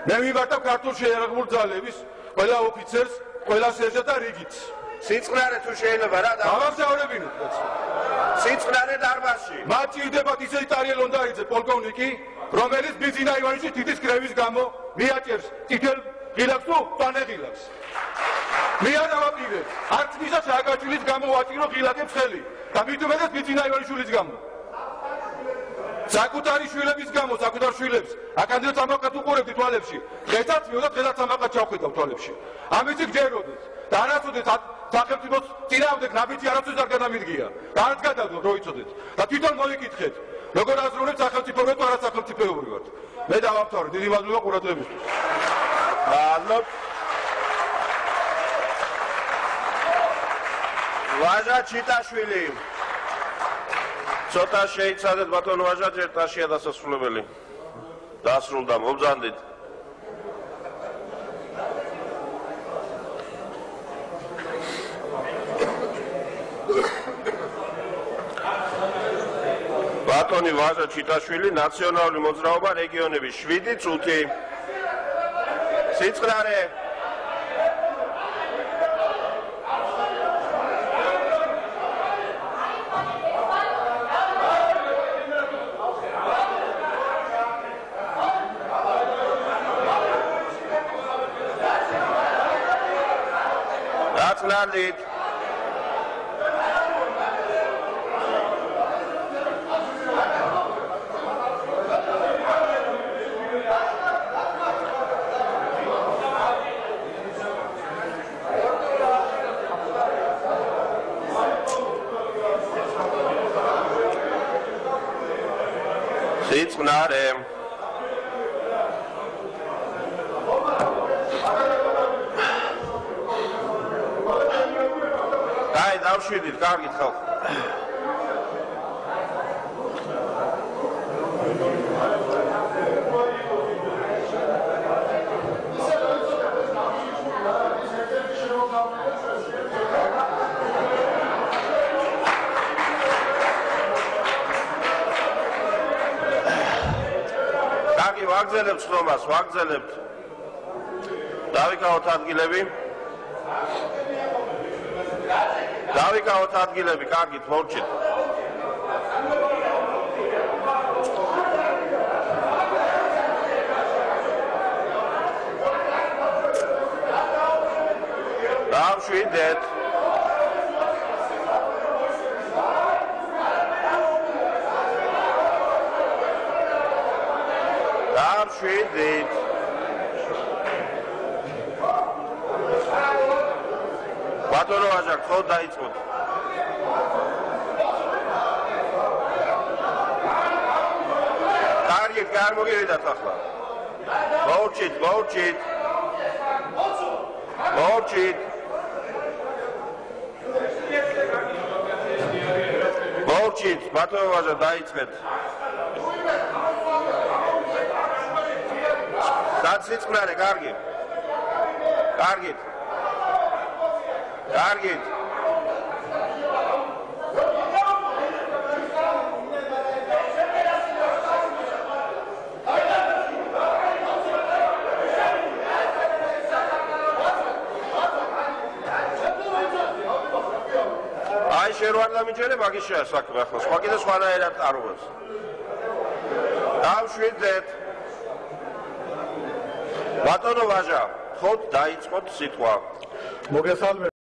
მე ვიმართავ ქართულ შეიარაღებულ ძალების ყველა ოფიცერს, ყველა სერჟანტს და რიგით. სიწყნარე თუ შეიძლება რა დავამსავრებინოთ. სიწყნარე დარბაზში. მათ ჭირდებათ ისეთი ტარიელ უნდაიძე პოლკოვნიკი, რომელიც ბიზინა ივანიშვილის თითის კრევის გამო მიაჭერს წითელ ღილაკს თუ მწვანე ღილაკს. მე არ დავაპირებ, არც მისა სააკაჩვილის გამო ვაჭირო ღილაკებს ხელი და მით უმეტეს ბიზინა ივანიშვილის გამო. საკუთარი შვილების გამო, საკუთარ შვილებს აქამდე სამყაროდ უყურებდი თვალებში. დღესაც მივიდა, დღესაც სამყაროდ ჩავხედავ თვალებში. ამისი გჯეროდეს და არასოდეს სახელმწიფოს წინააღმდეგ ნაბიჯი არასოდეს არ გადამიდგია. და არც გადავდოთ, რო იცოდეთ. და თვითონ მოიკითხეთ, როგორ აზროვნებთ სახელმწიფოებრივ თუ არასახელმწიფოებრივად. მე დავამთავრე, დიდი მადლობა ყურადღებისთვის. მადლობ. ვაჟა ჩიტაშვილი. ცოტა შეიცადეთ ბატონო ვაჟა, ჯერ ტაშია დასასრულებელი. დასრულდა, მობრძანდით. ბატონი ვაჟა ჩიტაშვილი, ნაციონალური მოძრაობა რეგიონები 7 წუთი. სიწყნარე. ნაცნალით. სიწყნარე. აი დავშვიდით, კარგით ხალხო. კარგი, ვაგრძელებთ ხმობას, ვაგრძელებთ. დავიკავოთ ადგილები. დავიკავოთ ადგილები, კარგით, მოვჭით. დავშვიდეთ. დავშვიდით. ბატონო ვაჟა, ხო დაიწყოთ. კარგით, წარმოგივიდათ ახლა. მოვჭით, მოვჭით. მოვჭით. მოვჭით, ბატონო ვაჟა, დაიწყეთ. სიწყნარე, კარგი. კარგით. კარგით. აი შენ ვარ დამიჯერე მაგიშია საქმე ახლა სხვა კიდე სხვანაირად ტარობს. დავშვიდეთ. ბატონო ვაჟა, ხოთ დაიწყოთ სიტყვა. მოგესალმებით.